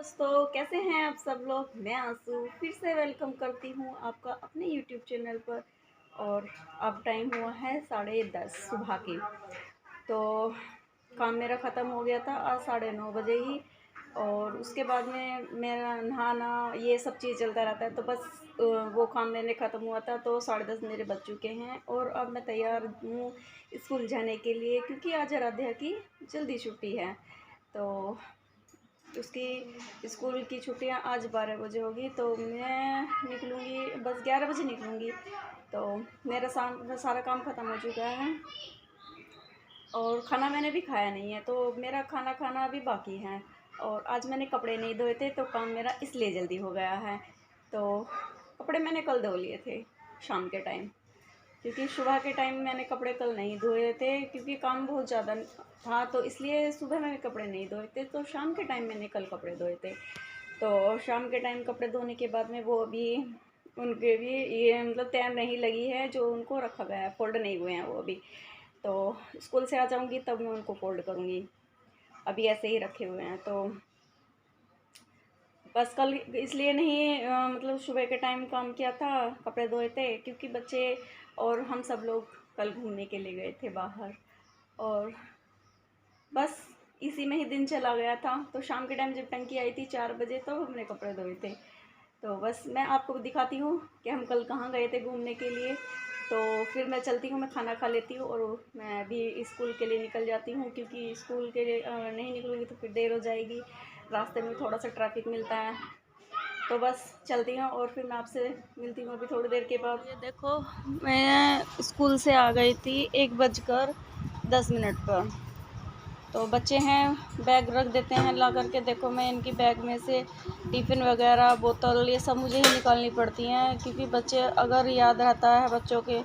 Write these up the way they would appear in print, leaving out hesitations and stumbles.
दोस्तों, कैसे हैं आप सब लोग। मैं आंसू फिर से वेलकम करती हूँ आपका अपने यूट्यूब चैनल पर। और अब टाइम हुआ है 10:30 सुबह की। तो काम मेरा ख़त्म हो गया था आज 9:30 बजे ही। और उसके बाद में मेरा नहाना ये सब चीज़ चलता रहता है। तो बस वो काम मैंने ख़त्म हुआ था तो 10:30 मेरे बज चुके हैं। और अब मैं तैयार हूँ स्कूल जाने के लिए, क्योंकि आज आराध्या की जल्दी छुट्टी है। तो उसकी स्कूल की छुट्टियां आज 12 बजे होगी। तो मैं निकलूँगी बस 11 बजे निकलूँगी। तो मेरा सारा काम ख़त्म हो चुका है और खाना मैंने भी खाया नहीं है। तो मेरा खाना खाना अभी बाकी है। और आज मैंने कपड़े नहीं धोए थे तो काम मेरा इसलिए जल्दी हो गया है। तो कपड़े मैंने कल धो लिए थे शाम के टाइम, क्योंकि सुबह के टाइम मैंने कपड़े कल नहीं धोए थे, क्योंकि काम बहुत ज़्यादा था। तो इसलिए सुबह मैंने कपड़े नहीं धोए थे, तो शाम के टाइम मैंने कल कपड़े धोए थे। तो शाम के टाइम कपड़े धोने के बाद में वो अभी उनके भी ये मतलब तैर नहीं लगी है, जो उनको रखा गया है, फ़ोल्ड नहीं हुए हैं वो अभी। तो स्कूल से आ जाऊँगी तब मैं उनको फ़ोल्ड करूँगी। अभी ऐसे ही रखे हुए हैं। तो बस कल इसलिए नहीं मतलब सुबह के टाइम काम किया था, कपड़े धोए थे, क्योंकि बच्चे और हम सब लोग कल घूमने के लिए गए थे बाहर। और बस इसी में ही दिन चला गया था। तो शाम के टाइम जब टंकी आई थी 4 बजे, तो हमने कपड़े धोए थे। तो बस मैं आपको दिखाती हूँ कि हम कल कहाँ गए थे घूमने के लिए। तो फिर मैं चलती हूँ, मैं खाना खा लेती हूँ और मैं अभी स्कूल के लिए निकल जाती हूँ, क्योंकि स्कूल के लिए नहीं निकलूँगी तो फिर देर हो जाएगी। रास्ते में थोड़ा सा ट्रैफिक मिलता है। तो बस चलती हूँ और फिर मैं आपसे मिलती हूँ अभी थोड़ी देर के बाद। ये देखो, मैं स्कूल से आ गई थी 1:10 पर। तो बच्चे हैं, बैग रख देते हैं ला करके। देखो, मैं इनकी बैग में से टिफ़िन वगैरह बोतल ये सब मुझे ही निकालनी पड़ती हैं, क्योंकि बच्चे अगर याद रहता है बच्चों के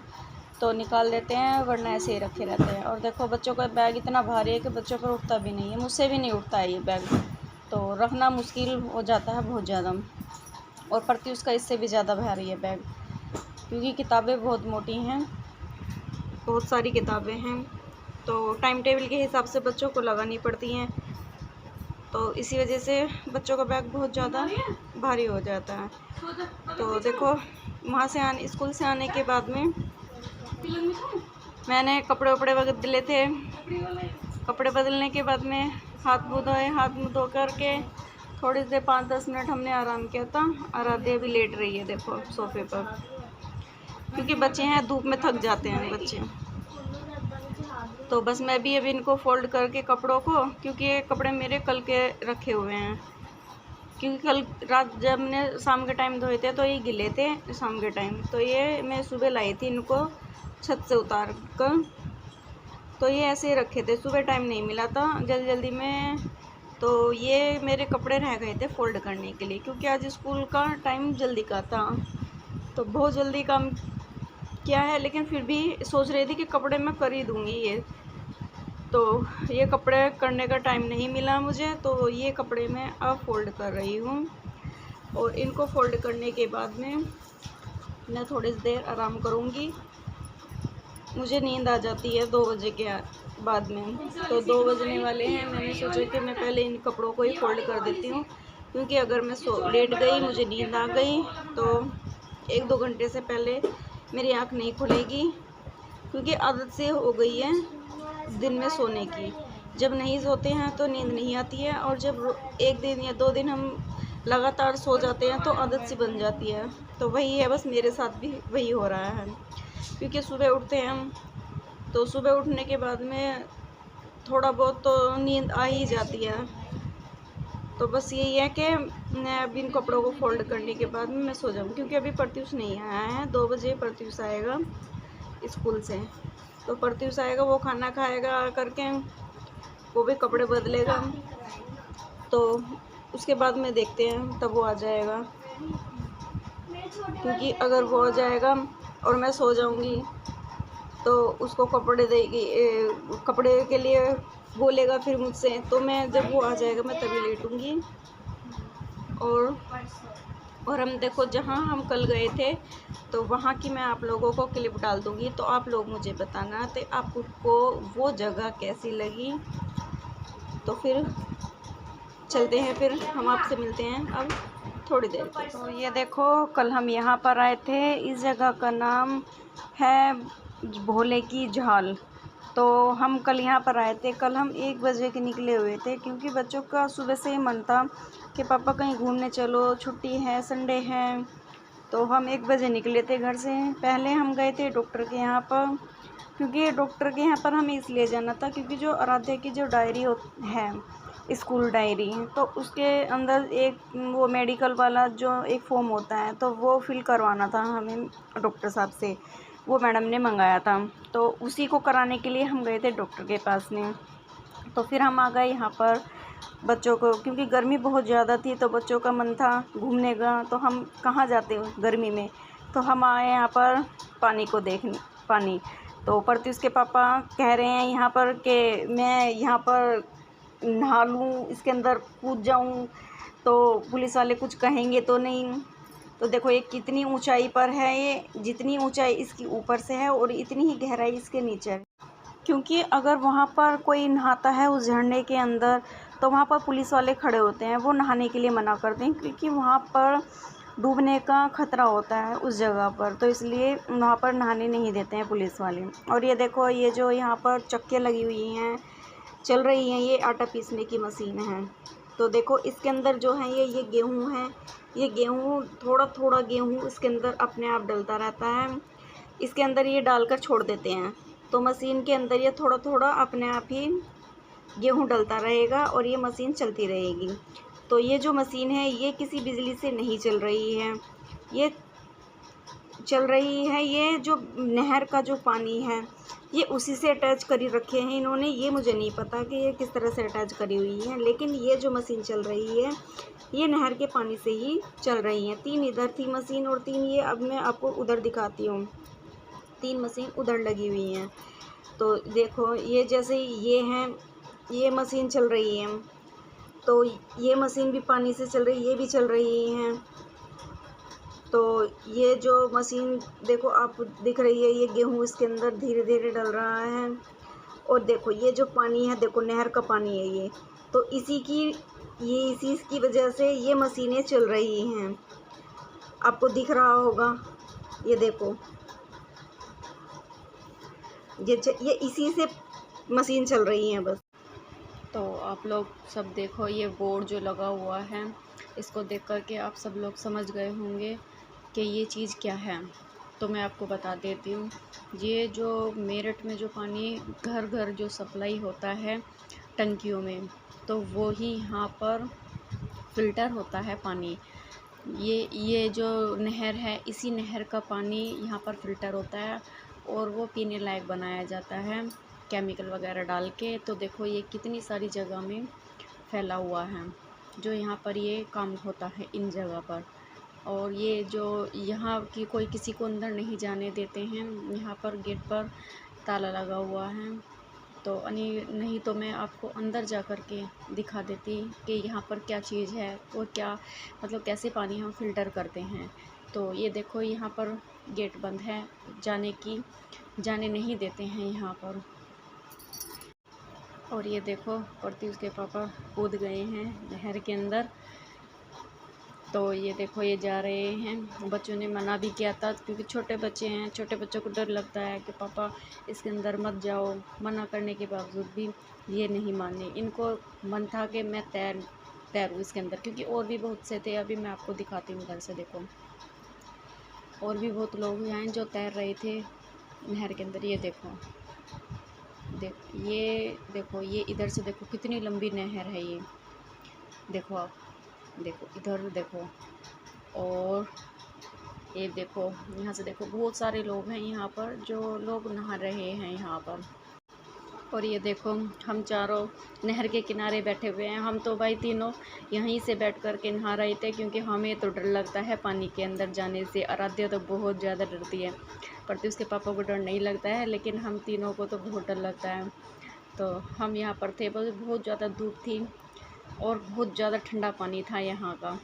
तो निकाल देते हैं, वरना ऐसे ही रखे रहते हैं। और देखो, बच्चों का बैग इतना भारी है कि बच्चों पर उठता भी नहीं है, मुझसे भी नहीं उठता है ये बैग। तो रखना मुश्किल हो जाता है बहुत ज़्यादा। और प्रत्युष का इससे भी ज़्यादा भारी है बैग, क्योंकि किताबें बहुत मोटी हैं, बहुत सारी किताबें हैं। तो टाइम टेबल के हिसाब से बच्चों को लगानी पड़ती हैं। तो इसी वजह से बच्चों का बैग बहुत ज़्यादा भारी हो जाता है। तो देखो, वहाँ से स्कूल से आने के बाद में मैंने कपड़े वपड़े बदले थे। कपड़े बदलने के बाद में हाथ मुँह धोए। हाथ मुँह धो करके थोड़ी देर 5-10 मिनट हमने आराम किया था। आराध्या भी लेट रही है, देखो, सोफे पर, क्योंकि बच्चे हैं, धूप में थक जाते हैं बच्चे। तो बस मैं भी अभी इनको फ़ोल्ड करके कपड़ों को, क्योंकि ये कपड़े मेरे कल के रखे हुए हैं, क्योंकि कल रात जब मैंने शाम के टाइम धोए थे तो ये गिले थे शाम के टाइम। तो ये मैं सुबह लाई थी इनको छत से उतार कर। तो ये ऐसे ही रखे थे, सुबह टाइम नहीं मिला था जल्दी जल्दी में। तो ये मेरे कपड़े रह गए थे फ़ोल्ड करने के लिए, क्योंकि आज स्कूल का टाइम जल्दी का था। तो बहुत जल्दी काम किया है, लेकिन फिर भी सोच रही थी कि कपड़े मैं कर ही दूँगी ये। तो ये कपड़े करने का टाइम नहीं मिला मुझे, तो ये कपड़े मैं अब फ़ोल्ड कर रही हूँ। और इनको फ़ोल्ड करने के बाद में मैं थोड़ी देर आराम करूँगी। मुझे नींद आ जाती है 2 बजे के बाद में। तो 2 बजने वाले हैं, मैंने सोचा कि मैं पहले इन कपड़ों को ही फ़ोल्ड कर देती हूँ, क्योंकि अगर मैं लेट गई, मुझे नींद आ गई, तो 1-2 घंटे से पहले मेरी आँख नहीं खुलेगी, क्योंकि आदत से हो गई है दिन में सोने की। जब नहीं सोते हैं तो नींद नहीं आती है, और जब 1 दिन या 2 दिन हम लगातार सो जाते हैं तो आदत सी बन जाती है। तो वही है, बस मेरे साथ भी वही हो रहा है, क्योंकि सुबह उठते हैं हम, तो सुबह उठने के बाद में थोड़ा बहुत तो नींद आ ही जाती है। तो बस यही है कि मैं अभी इन कपड़ों को फ़ोल्ड करने के बाद में मैं सो जाऊँ, क्योंकि अभी प्रत्युष नहीं आया है। 2 बजे प्रत्युष आएगा स्कूल से। तो प्रत्युष आएगा, वो खाना खाएगा, आ करके वो भी कपड़े बदलेगा। तो उसके बाद में देखते हैं, तब वो आ जाएगा, क्योंकि अगर वो आ जाएगा और मैं सो जाऊंगी तो उसको कपड़े देगी, कपड़े के लिए बोलेगा फिर मुझसे। तो मैं जब वो आ जाएगा मैं तभी लेटूंगी। और हम देखो, जहाँ हम कल गए थे तो वहाँ की मैं आप लोगों को क्लिप डाल दूँगी, तो आप लोग मुझे बताना तो आपको वो जगह कैसी लगी। तो फिर चलते हैं, फिर हम आपसे मिलते हैं अब थोड़ी देर तक। तो ये देखो, कल हम यहाँ पर आए थे। इस जगह का नाम है भोले की झाल। तो हम कल यहाँ पर आए थे। कल हम 1 बजे के निकले हुए थे, क्योंकि बच्चों का सुबह से ही मन था कि पापा कहीं घूमने चलो, छुट्टी है, संडे है। तो हम 1 बजे निकले थे घर से। पहले हम गए थे डॉक्टर के यहाँ पर, क्योंकि डॉक्टर के यहाँ पर हमें इसलिए जाना था क्योंकि जो आराध्या की जो डायरी है, स्कूल डायरी, तो उसके अंदर एक वो मेडिकल वाला जो एक फॉर्म होता है, तो वो फिल करवाना था हमें डॉक्टर साहब से। वो मैडम ने मंगाया था, तो उसी को कराने के लिए हम गए थे डॉक्टर के पास में। तो फिर हम आ गए यहाँ पर बच्चों को, क्योंकि गर्मी बहुत ज़्यादा थी, तो बच्चों का मन था घूमने का। तो हम कहाँ जाते गर्मी में, तो हम आए यहाँ पर पानी को देखने। पानी तो प्रत्युष के पापा कह रहे हैं यहाँ पर कि मैं यहाँ पर नहा लूँ, इसके अंदर कूद जाऊँ तो पुलिस वाले कुछ कहेंगे तो नहीं। तो देखो ये कितनी ऊंचाई पर है, ये जितनी ऊंचाई इसकी ऊपर से है और इतनी ही गहराई इसके नीचे है। क्योंकि अगर वहाँ पर कोई नहाता है उस झरने के अंदर, तो वहाँ पर पुलिस वाले खड़े होते हैं, वो नहाने के लिए मना करते हैं, क्योंकि वहाँ पर डूबने का खतरा होता है उस जगह पर। तो इसलिए वहाँ पर नहाने नहीं देते हैं पुलिस वाले। और ये देखो, ये जो यहाँ पर चक्के लगी हुई हैं, चल रही हैं, ये आटा पीसने की मशीन है। तो देखो इसके अंदर जो है ये गेहूँ है। ये गेहूँ थोड़ा थोड़ा गेहूँ इसके अंदर अपने आप डलता रहता है। इसके अंदर ये डालकर छोड़ देते हैं, तो मशीन के अंदर ये थोड़ा थोड़ा अपने आप ही गेहूँ डलता रहेगा और ये मशीन चलती रहेगी। तो ये जो मशीन है ये किसी बिजली से नहीं चल रही है, ये चल रही है, ये जो नहर का जो पानी है ये उसी से अटैच करी रखे हैं इन्होंने। ये मुझे नहीं पता कि ये किस तरह से अटैच करी हुई है, लेकिन ये जो मशीन चल रही है ये नहर के पानी से ही चल रही है। 3 इधर थी मशीन और 3 ये, अब मैं आपको उधर दिखाती हूँ, 3 मशीन उधर लगी हुई हैं। तो देखो ये जैसे ये हैं, ये मशीन चल रही है, तो ये मशीन भी पानी से चल रही है, ये भी चल रही हैं। तो ये जो मशीन देखो आप दिख रही है, ये गेहूँ इसके अंदर धीरे धीरे डल रहा है। और देखो ये जो पानी है, देखो नहर का पानी है ये, तो इसी की वजह से ये मशीनें चल रही हैं। आपको दिख रहा होगा, ये देखो ये इसी से मशीन चल रही है बस। तो आप लोग सब देखो, ये बोर्ड जो लगा हुआ है, इसको देख कर के आप सब लोग समझ गए होंगे कि ये चीज़ क्या है। तो मैं आपको बता देती हूँ। ये जो मेरठ में जो पानी घर घर जो सप्लाई होता है टंकियों में, तो वो ही यहाँ पर फ़िल्टर होता है पानी। ये जो नहर है, इसी नहर का पानी यहाँ पर फ़िल्टर होता है और वो पीने लायक बनाया जाता है केमिकल वगैरह डाल के। तो देखो ये कितनी सारी जगह में फैला हुआ है जो यहाँ पर ये काम होता है इन जगह पर। और ये जो यहाँ की कोई किसी को अंदर नहीं जाने देते हैं, यहाँ पर गेट पर ताला लगा हुआ है। तो नहीं तो मैं आपको अंदर जा कर के दिखा देती कि यहाँ पर क्या चीज़ है और क्या मतलब कैसे पानी हम फ़िल्टर करते हैं। तो ये देखो यहाँ पर गेट बंद है, जाने नहीं देते हैं यहाँ पर। और ये देखो प्रत्युष के पापा कूद गए हैं नहर के अंदर। तो ये देखो ये जा रहे हैं। बच्चों ने मना भी किया था, क्योंकि छोटे बच्चे हैं, छोटे बच्चों को डर लगता है कि पापा इसके अंदर मत जाओ। मना करने के बावजूद भी ये नहीं माने। इनको मन था कि मैं तैरूँ इसके अंदर, क्योंकि और भी बहुत से थे। अभी मैं आपको दिखाती हूँ इधर से, देखो और भी बहुत लोग हैं जो तैर रहे थे नहर के अंदर। ये देखो ये देखो, ये इधर से देखो कितनी लंबी नहर है ये। देखो आप देखो इधर देखो, और ये देखो यहाँ से देखो बहुत सारे लोग हैं यहाँ पर जो लोग नहा रहे हैं यहाँ पर। और ये देखो हम चारों नहर के किनारे बैठे हुए हैं। हम तो भाई तीनों यहीं से बैठ कर के नहा रहे थे, क्योंकि हमें तो डर लगता है पानी के अंदर जाने से। आराध्या तो बहुत ज़्यादा डरती है, पर उसके पापा को डर नहीं लगता है, लेकिन हम तीनों को तो बहुत डर लगता है। तो हम यहाँ पर थे, बहुत ज़्यादा धूप थी और बहुत ज़्यादा ठंडा पानी था यहाँ का।